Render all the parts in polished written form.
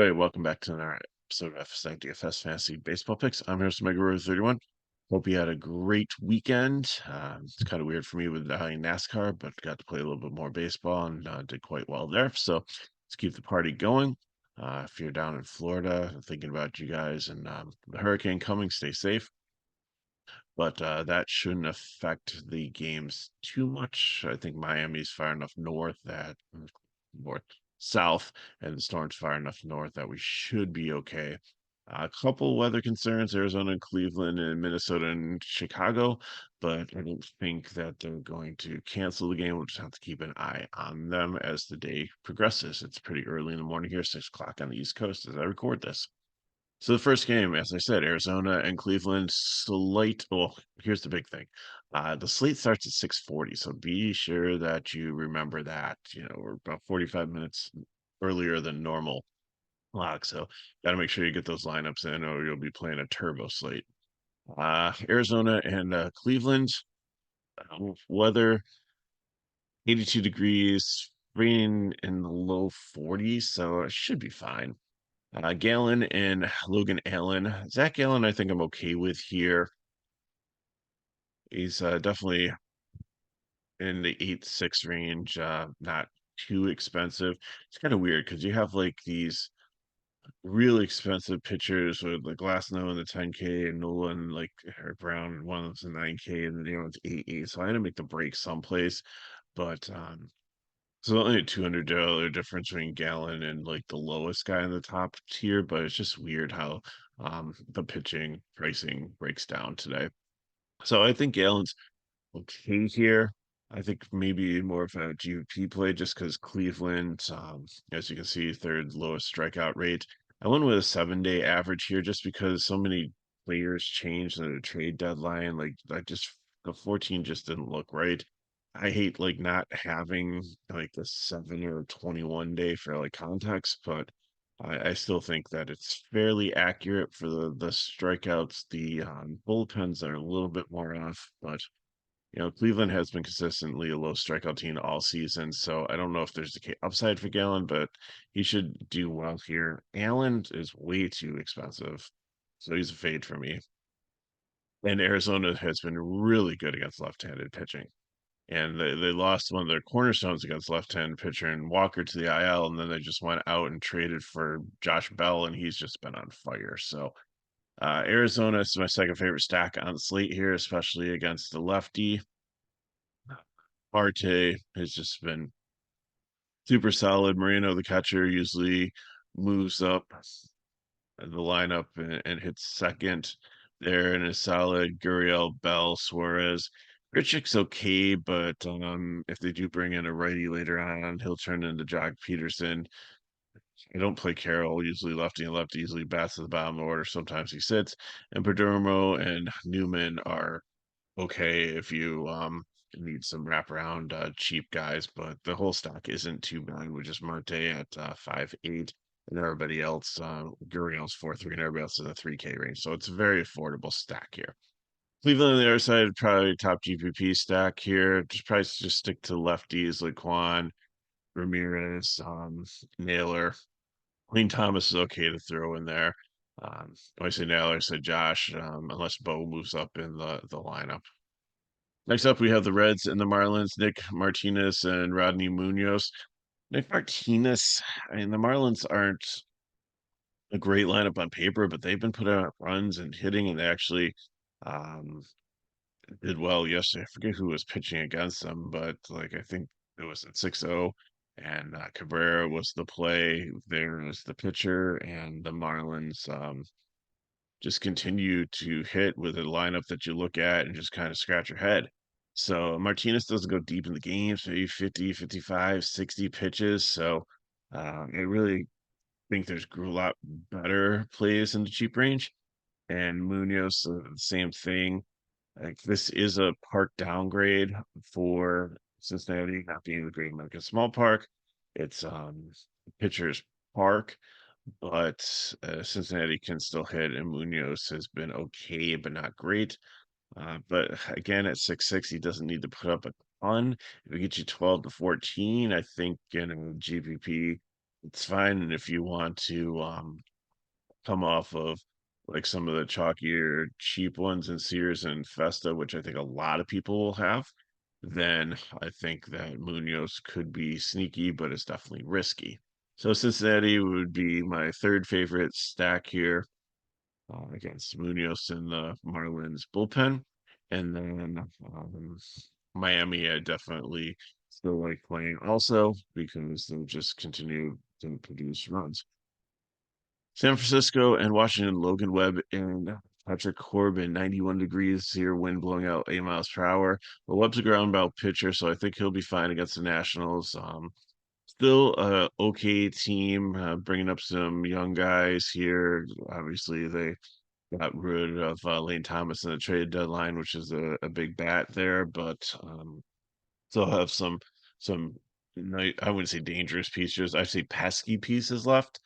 Hey, welcome back to another episode of FSi DFS Fantasy Baseball Picks. I'm here, Smegaro 31. Hope you had a great weekend. It's kind of weird for me with NASCAR, but got to play a little bit more baseball and did quite well there. So let's keep the party going. If you're down in Florida, I'm thinking about you guys and the hurricane coming, stay safe. But that shouldn't affect the games too much. I think Miami's far enough north that north south, and the storm's far enough north that we should be okay. A couple weather concerns: Arizona, and Cleveland, and Minnesota and Chicago, but I don't think that they're going to cancel the game. We'll just have to keep an eye on them as the day progresses. It's pretty early in the morning here, 6 o'clock on the East Coast as I record this. So the first game, as I said, Arizona and Cleveland slate. Well, here's the big thing. The slate starts at 6:40, so be sure that you remember that. We're about 45 minutes earlier than normal lock, so got to make sure you get those lineups in, or you'll be playing a turbo slate. Arizona and Cleveland, weather 82 degrees, rain in the low 40s, so it should be fine. Galen and Logan Allen. Zach Allen, I think I'm okay with here. He's definitely in the 8-6 range, not too expensive. It's kind of weird because you have like these really expensive pitchers with like Glasnow in the 10K and Nolan like or Brown one that's in 9K and then the other one's 8. So I had to make the break someplace, but so only a $200 difference between Gallon and like the lowest guy in the top tier, but it's just weird how the pitching pricing breaks down today. So I think Gallon's okay here. I think maybe more of a GOP play just because Cleveland, as you can see, third lowest strikeout rate. I went with a 7-day average here just because so many players changed in the trade deadline. Like I just the 14 just didn't look right. I hate like not having like the 7 or 21 day for like context, but I still think that it's fairly accurate for the strikeouts. The bullpens are a little bit more off, but Cleveland has been consistently a low strikeout team all season, so I don't know if there's the upside for Gallon, but he should do well here. Allen is way too expensive, so he's a fade for me. And Arizona has been really good against left-handed pitching. And they lost one of their cornerstones against left-handed pitcher and Walker to the IL, and then they just went out and traded for Josh Bell, and he's just been on fire. So Arizona is my second favorite stack on the slate here, especially against the lefty. Marte has just been super solid. Moreno, the catcher, usually moves up the lineup and hits second there and is solid. Gurriel, Bell, Suarez. Grichuk's okay, but if they do bring in a righty later on, he'll turn into Jock Peterson. I don't play Carroll, usually lefty and lefty, usually bats at the bottom of the order. Sometimes he sits. And Perdomo and Newman are okay if you need some wraparound cheap guys, but the whole stock isn't too bad with just Marte at 5.8 and everybody else, Gurriel's 4.3 and everybody else in the 3K range. So it's a very affordable stack here. Cleveland on the other side, probably top GPP stack here. Just probably just stick to lefties like Juan, Ramirez, Naylor. Clean Thomas is okay to throw in there. When I say Naylor, I said Josh, unless Bo moves up in the lineup. Next up, we have the Reds and the Marlins, Nick Martinez and Rodney Munoz. Nick Martinez, I mean, the Marlins aren't a great lineup on paper, but they've been putting out runs and hitting, and they actually um, did well yesterday. I forget who was pitching against them, but like I think it was at 6-0, and Cabrera was the play. There was the pitcher, and the Marlins just continue to hit with a lineup that you look at and just kind of scratch your head. So Martinez doesn't go deep in the games, maybe 50, 55, 60 pitches. So I really think there's a lot better plays in the cheap range. And Munoz, the same thing. Like this is a park downgrade for Cincinnati, not being the Great American Small Park. It's pitcher's park, but Cincinnati can still hit, and Munoz has been okay, but not great. But again, at 6'6", he doesn't need to put up a ton. If we get you 12 to 14, I think in GPP, it's fine. And if you want to come off of like some of the chalkier cheap ones in Sears and Festa, which I think a lot of people will have, then I think that Munoz could be sneaky, but it's definitely risky. So Cincinnati would be my third favorite stack here against Munoz in the Marlins bullpen. And then Miami, I definitely still like playing also because they'll just continue to produce runs. San Francisco and Washington, Logan Webb and Patrick Corbin, 91 degrees here, wind blowing out 8 miles per hour. But Webb's a ground ball pitcher, so I think he'll be fine against the Nationals. Still a okay team, bringing up some young guys here. Obviously, they got rid of Lane Thomas in the trade deadline, which is a big bat there, but still have some I wouldn't say dangerous pieces. I say pesky pieces left.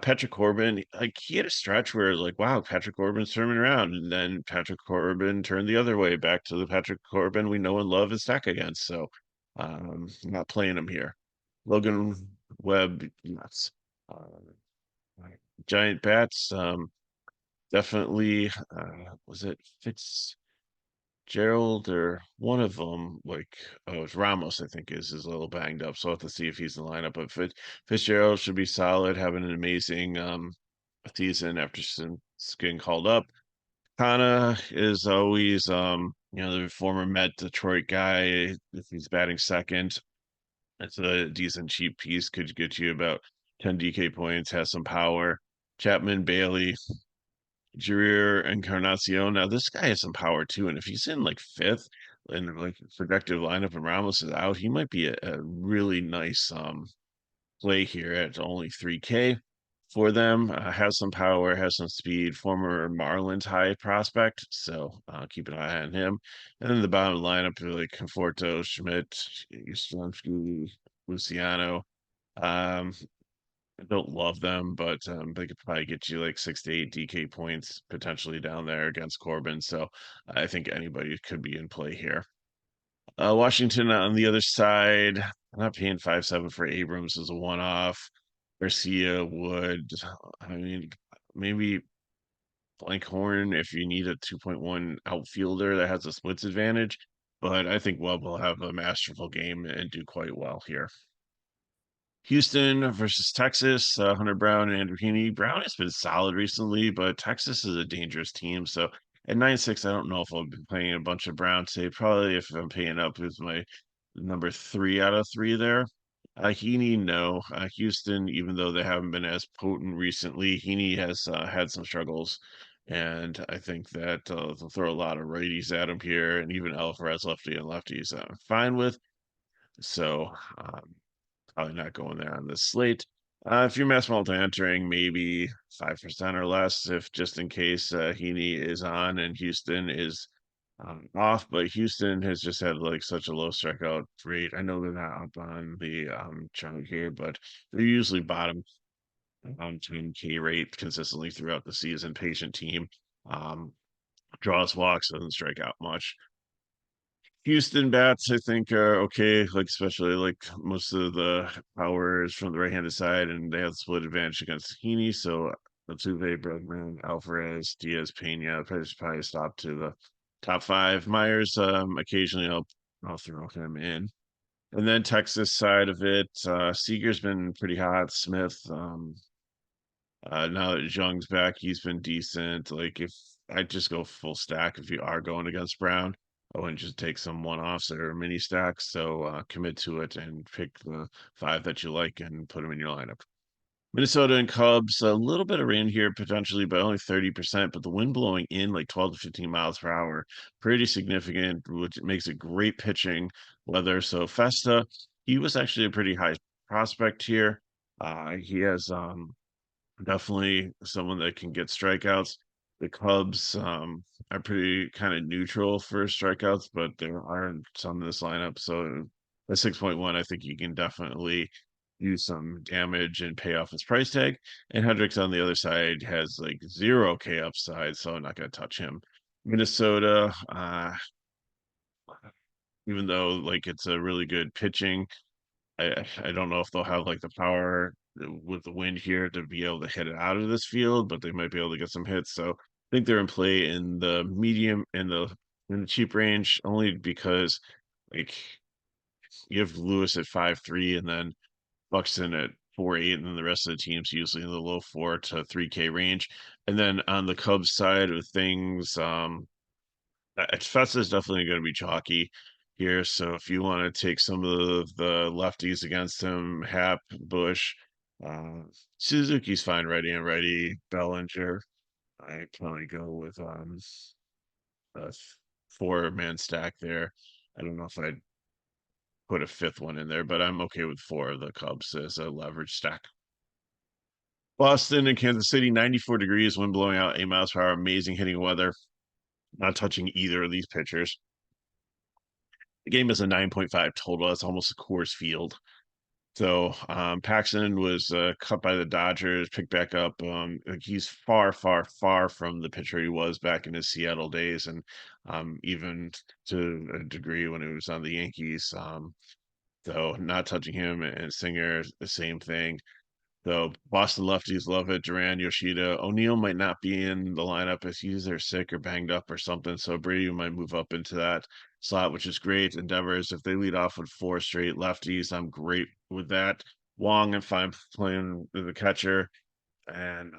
Patrick Corbin, like he had a stretch where like, wow, Patrick Corbin's turning around, and then Patrick Corbin turned the other way back to the Patrick Corbin we know and love and stack against. So not playing him here. Logan Webb, nuts. Giant bats, definitely was it Fitzgerald or one of them, like oh, it's Ramos, I think is a little banged up, so I'll have to see if he's in the lineup. But Fitzgerald should be solid, having an amazing season after getting called up. Kana is always the former Met Detroit guy. If he's batting second, it's a decent cheap piece, could get you about 10 DK points, has some power. Chapman, Bailey, Jareer Encarnacion. Now this guy has some power too, and if he's in like fifth in like productive lineup and Ramos is out, he might be a really nice play here at only 3K for them. Has some power, has some speed. Former Marlins high prospect, so keep an eye on him. And then the bottom lineup like Conforto, Schmidt, Yastrzemski, Luciano. Um, I don't love them, but they could probably get you like 6 to 8 DK points potentially down there against Corbin. So I think anybody could be in play here. Washington on the other side, I'm not paying 5-7 for Abrams as a one-off. Garcia would, I mean, maybe Blankhorn if you need a 2.1 outfielder that has a splits advantage. But I think Webb will have a masterful game and do quite well here. Houston versus Texas, Hunter Brown and Andrew Heaney. Brown has been solid recently, but Texas is a dangerous team. So at 9-6, I don't know if I'll be playing a bunch of Brown today. Probably if I'm paying up with my number 3 out of 3 there. Heaney, no. Houston, even though they haven't been as potent recently, Heaney has had some struggles. And I think that they'll throw a lot of righties at him here, and even Alvarez lefty and lefties I'm fine with. So probably not going there on this slate. If you're mass multi entering, maybe 5% or less, if just in case Heaney is on and Houston is off. But Houston has just had like such a low strikeout rate. I know they're not up on the chart here, but they're usually bottom 10K rate consistently throughout the season. Patient team, um, draws walks, doesn't strike out much. Houston bats, I think, are okay. Like especially like most of the power is from the right-handed side, and they have split advantage against Heaney. So Altuve, Bregman, Alvarez, Diaz, Pena, probably stop to the top five. Myers, occasionally I'll throw him in. And then Texas side of it, Seager's been pretty hot. Smith, now that Jung's back, he's been decent. Like if I just go full stack if you are going against Brown, I wouldn't just take some one-offs or mini stacks. So commit to it and pick the 5 that you like and put them in your lineup. Minnesota and Cubs, a little bit of rain here potentially, but only 30%. But the wind blowing in like 12 to 15 miles per hour, pretty significant, which makes it great pitching weather. So Festa, he was actually a pretty high prospect here. He has definitely someone that can get strikeouts. The Cubs are pretty kind of neutral for strikeouts, but there are some in this lineup. So at 6.1, I think you can definitely use some damage and pay off his price tag. And Hendricks on the other side has like 0K upside, so I'm not going to touch him. Minnesota, even though like it's a really good pitching I don't know if they'll have like the power with the wind here to be able to hit it out of this field, but they might be able to get some hits. So I think they're in play in the medium in the cheap range only because like you have Lewis at 5.3 and then Buxton at 4.8, and then the rest of the teams usually in the low 4 to 3K range. And then on the Cubs side of things, Festa is definitely going to be chalky here. So if you want to take some of the lefties against him, Hap, Bush, uh, Suzuki's fine, righty and righty. Bellinger, I probably go with a 4-man stack there. I don't know if I'd put a fifth one in there, but I'm okay with 4 of the Cubs as a leverage stack. Boston and Kansas City, 94 degrees, wind blowing out 8 miles per hour, amazing hitting weather. Not touching either of these pitchers. The game is a 9.5 total. That's almost a Coors Field. So Paxton was cut by the Dodgers, picked back up. Like he's far, far, far from the pitcher he was back in his Seattle days, and even to a degree when he was on the Yankees. So not touching him, and Singer, the same thing. So Boston lefties love it. Duran, Yoshida, O'Neill might not be in the lineup if he's either sick or banged up or something. So Brady might move up into that slot, which is great. Endeavors, if they lead off with 4 straight lefties, I'm great with that. Wong, if I'm playing the catcher, and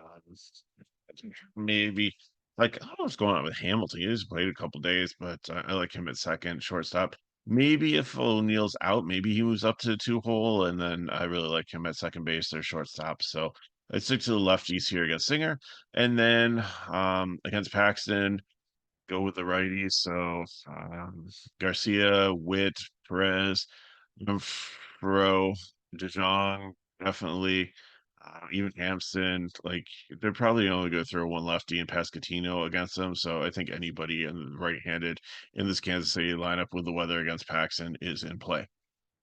maybe like I don't know what's going on with Hamilton. He just played a couple days, but I like him at second shortstop. Maybe if O'Neill's out, maybe he moves up to the 2 hole, and then I really like him at second base or shortstop. So I stick to the lefties here against Singer, and then against Paxton, go with the righties. So Garcia, Witt, Perez, Fro, DeJong, definitely. Even Hampson, like they're probably only going to throw one lefty and Pascatino against them. So I think anybody in right-handed in this Kansas City lineup with the weather against Paxton is in play.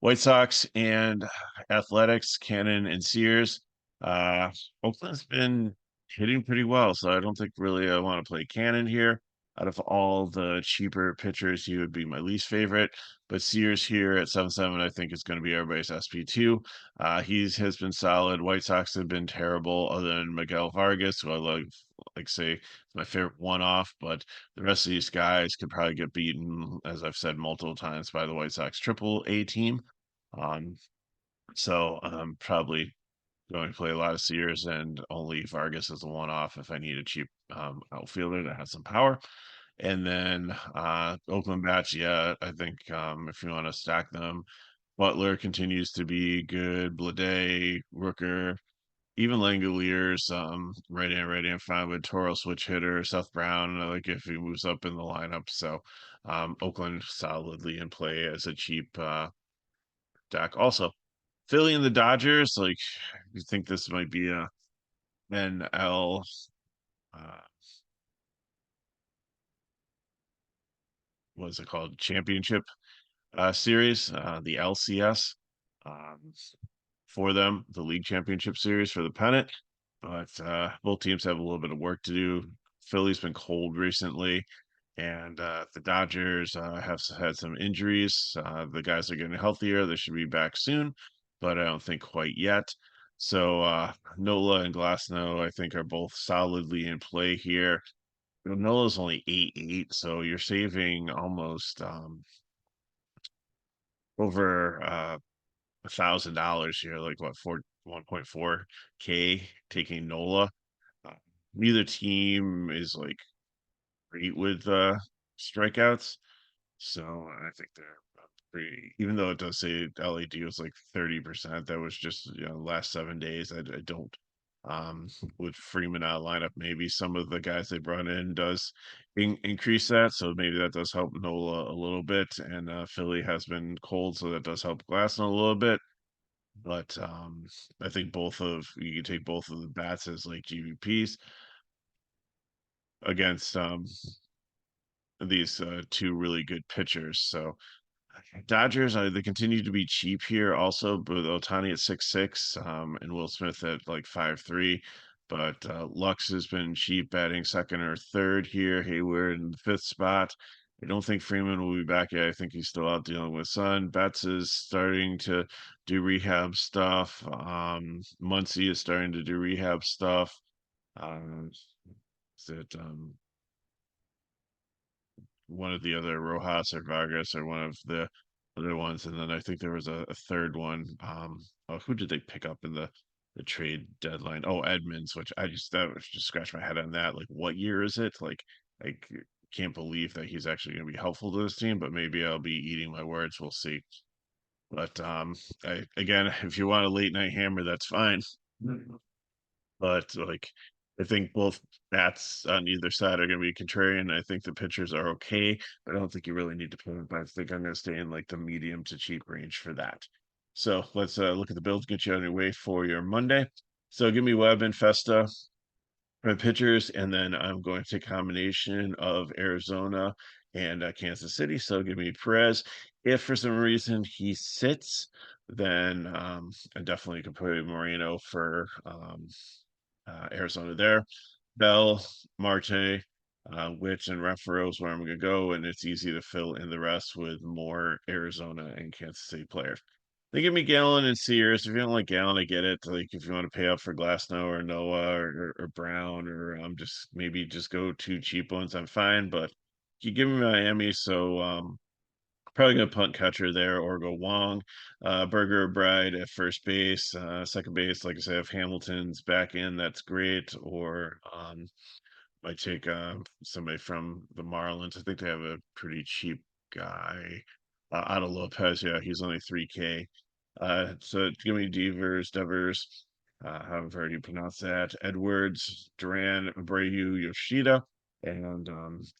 White Sox and Athletics, Cannon and Sears. Uh, Oakland's been hitting pretty well, so I don't think really I want to play Cannon here. Out of all the cheaper pitchers, he would be my least favorite. But Sears here at 7.7, I think is going to be everybody's SP2. He's has been solid. White Sox have been terrible, other than Miguel Vargas, who I love, like say, my favorite one-off. But the rest of these guys could probably get beaten, as I've said multiple times, by the White Sox Triple A team. Um, so I'm probably going to play a lot of Sears and only Vargas as a one-off if I need a cheap outfielder that has some power. And then Oakland bats, yeah, I think if you want to stack them, Butler continues to be good. Blade, Rooker, even Langoliers, right in fine with Toro switch hitter, Seth Brown. I like if he moves up in the lineup. So Oakland solidly in play as a cheap stack. Also, Philly and the Dodgers, like you think this might be a NL uh what's it called? Championship series, the LCS. Um for them, the league championship series for the pennant. But both teams have a little bit of work to do. Philly's been cold recently, and the Dodgers have had some injuries. The guys are getting healthier. They should be back soon, but I don't think quite yet. So Nola and Glasnow, I think, are both solidly in play here. Nola's only 8.8, so you're saving almost over $1,000 here, like what 1.4K taking Nola. Uh, Neither team is like great with strikeouts, so I think they're pretty. Even though it does say LED was like 30%, that was just last 7 days. I don't. With Freeman out of lineup, maybe some of the guys they brought in does increase that, so maybe that does help Nola a little bit. And Philly has been cold, so that does help Glasnow a little bit. But I think both of you can take both of the bats as like GVPs against these two really good pitchers. So Dodgers, they continue to be cheap here also, with Otani at 6.6, and Will Smith at like 5.3. But Lux has been cheap, batting second or third here. Hayward in the fifth spot. I don't think Freeman will be back yet. I think he's still out dealing with son. Betts is starting to do rehab stuff. Muncy is starting to do rehab stuff. Um, is it one of the other Rojas or Vargas or one of the other ones? And then I think there was a third one. Oh, who did they pick up in the trade deadline? Oh, Edmonds, which that was just scratch my head on that. Like, what year is it? Like, I can't believe that he's actually going to be helpful to this team, but maybe I'll be eating my words. We'll see. But again, if you want a late night hammer, that's fine. But like, I think both bats on either side are going to be contrarian. I think the pitchers are okay, but I don't think you really need to put them. I think I'm going to stay in like the medium to cheap range for that. So let's look at the builds, get you on your way for your Monday. So give me Webb and Festa for the pitchers, and then I'm going to take a combination of Arizona and Kansas City. So give me Perez. If for some reason he sits, then I definitely could put Moreno for Arizona there. Bell, Marte, Witch, and Renfroe is where I'm going to go, and it's easy to fill in the rest with more Arizona and Kansas City players. They give me Gallon and Sears. If you don't like Gallon, I get it. Like if you want to pay up for Glassnow or Noah or Brown or just maybe just go two cheap ones, I'm fine. But you give me Miami, so probably gonna punt catcher there or go Wong. Burger or Bride at first base. Second base, like I said, if Hamilton's back in, that's great. Or might take somebody from the Marlins. I think they have a pretty cheap guy. Otto Lopez, yeah, he's only 3K. So give me Devers, however you pronounce that. Edwards, Duran, Abreu, Yoshida. And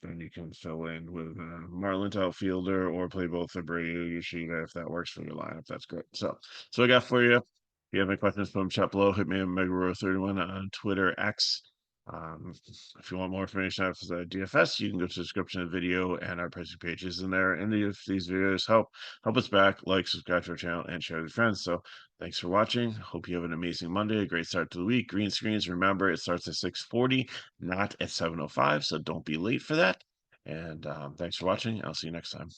then you can fill in with Marlins outfielder or play both Abreu, Yoshida if that works for your lineup. That's great. So I got for you. If you have any questions, put them chat below. Hit me at Megaro31 on Twitter, X. If you want more information on the DFS, you can go to the description of the video and our pricing pages in there. And if these videos help us back, like, subscribe to our channel, and share with your friends. So thanks for watching. Hope you have an amazing Monday, a great start to the week. Green screens, remember, it starts at 6:40, not at 7:05. So don't be late for that. And thanks for watching. I'll see you next time.